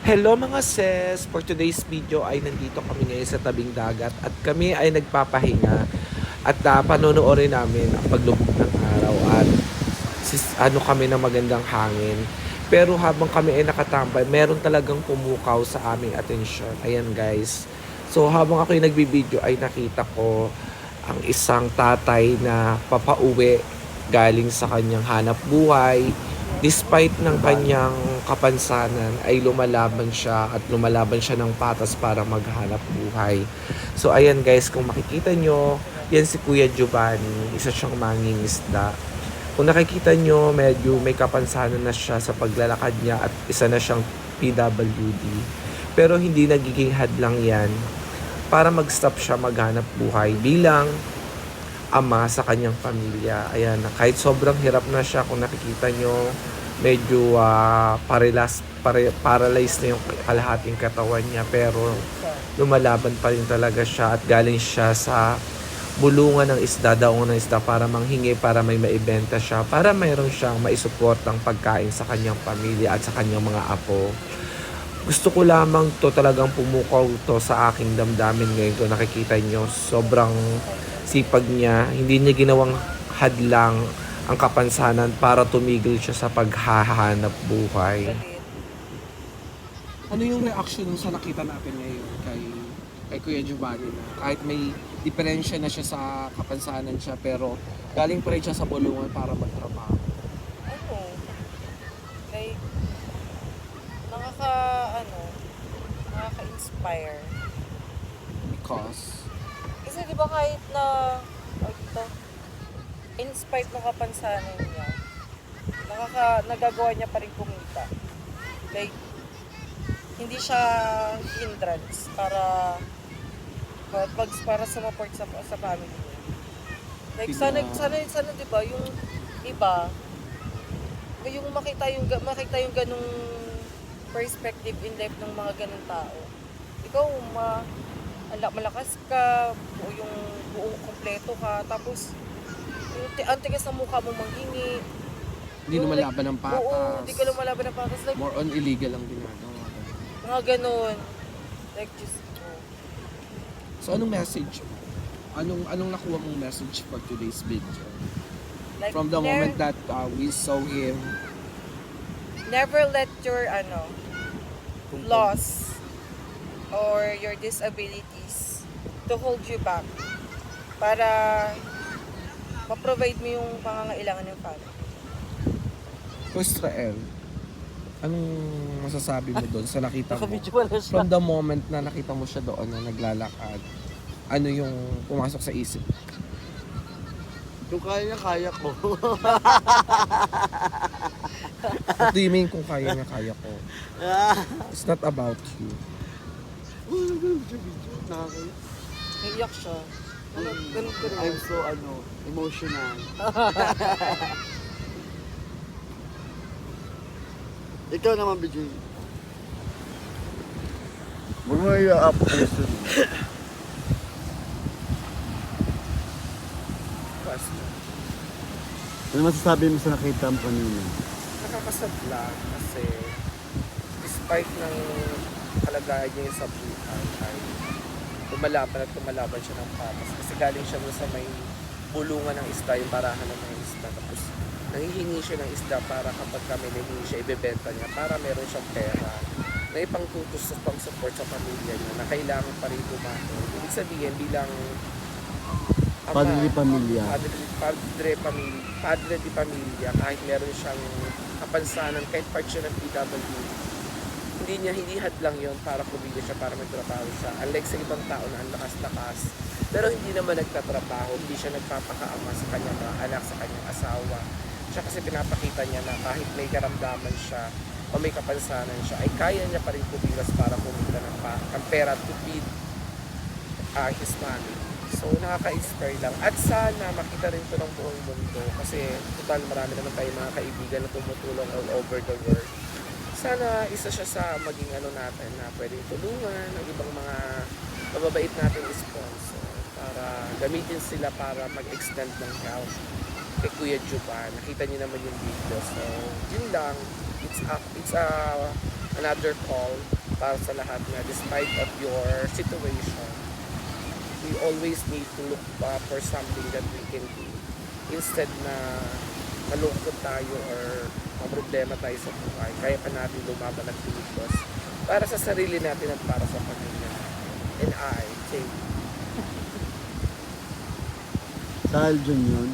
Hello mga sis! For today's video ay nandito kami ngayon sa tabing dagat at kami ay nagpapahinga at panonoorin namin ang paglubog ng araw at ano kami ng magandang hangin. Pero habang kami ay nakatambay, meron talagang pumukaw sa aming atensyon. Ayan guys. So habang ako ay nagbibideo ay nakita ko ang isang tatay na papauwi galing sa kanyang hanap buhay. Despite ng kanyang kapansanan ay lumalaban siya at lumalaban siya ng patas para maghanap buhay. So ayan guys, kung makikita nyo, yan si Kuya Giovanni, isa siyang mangingisda. Kung nakikita nyo, medyo may kapansanan na siya sa paglalakad niya at isa na siyang PWD. Pero hindi nagiging hadlang yan para mag-stop siya maghanap buhay bilang ama sa kanyang pamilya. Ayan, kahit sobrang hirap na siya, kung nakikita nyo, medyo paralyzed na yung kalahating katawan niya, pero lumalaban pa rin talaga siya at galing siya sa bulungan ng isda, daungan ng isda para manghingi, para may maibenta siya, para mayroon siyang maisuportang pagkain sa kanyang pamilya at sa kanyang mga apo. Gusto ko lamang to, talagang pumukaw to sa aking damdamin ngayon. Kung nakikita nyo, sobrang sipag niya, hindi niya ginawang hadlang ang kapansanan para tumigil siya sa paghahanap buhay. Ano yung reaction sa nakita natin ngayon kay Kuya Giovanni na kahit may diferensya na siya sa kapansanan siya, pero galing pa rin siya sa bulungan para magtrabaho? Ano, like, nakaka-inspire. Because Kasi di ba kahit na, in spite ng kapansanan niya, nagagawa niya pa rin kumita. Like, hindi siya hindrance para sumaport sa family niya. Like, sana di ba, yung iba, yung makita yung ganung perspective in life ng mga ganung tao. Ikaw, malakas ka, buong kompleto ka, tapos ang tigas ng mukha mo manghingi. hindi lumalaban ng patas. Oo, hindi ka lumalaban ng patas. Like, More on illegal ang ginagawa. mga ganun. Like, just, So anong message? Anong nakuha mong message for today's video? like, From the moment that we saw him, never let your, loss or your disabilities to hold you back para ma-provide mo yung pangangailangan ng family. Ko Israel, anong masasabi mo doon sa nakita mo? Nakabidyo pala siya. From the moment na nakita mo siya doon na naglalakad, ano yung pumasok sa isip? Kung kaya niya, kaya ko. What do you mean kung kaya niya, kaya ko? It's not about you. Nakakaya. Naiyak siya. Ganun ko rin. I'm so, emotional. Ikaw naman, Bijay. Huwag mo i-up person. Ano masasabi mo sa nakita mo kanina? Nakakasadla kasi despite ng kalagayan niya sa buhay ay tumalaban siya ng patas kasi galing siya sa may bulungan ng isda, yung barahan ng mga isda, tapos nanghihingi siya ng isda para kapag kami nahingi siya, ibebenta niya para meron siyang pera na ipangtutos sa pang-support sa pamilya niya na kailangan pa rin kumain. Ibig sabihin bilang ama, Padre di pamilya. padre di pamilya, kahit meron siyang kapansanan, kahit part siya ng PWD, hindi hadlang yon para kumita siya, para magtrabaho siya. Unlike sa ibang tao na ang lakas-lakas, pero hindi naman nagtatrabaho, hindi siya nagpapakaama sa kanyang mga anak, sa kanyang asawa. Siya kasi pinapakita niya na kahit may karamdaman siya o may kapansanan siya, ay kaya niya pa rin kumilos para kumita ng pera to feed his family. So nakaka-inspire lang. At sana makita rin ito ng buong mundo kasi total marami naman tayong mga kaibigan na tumutulong all over the world. Sana isa siya sa maging natin na pwedeng tulungan ng ibang mga mababait natin sponsor para gamitin sila para mag-extend ng help kay Kuya Juban. Nakita niyo naman yung video. So, yun lang. It's another call para sa lahat na despite of your situation, we always need to look for something that we can do. Instead na malungkot tayo or problema tayo sa buhay, kaya pa natin lumaban at tumigos para sa sarili natin at para sa pamilya natin. And I think Dahil dyan yun,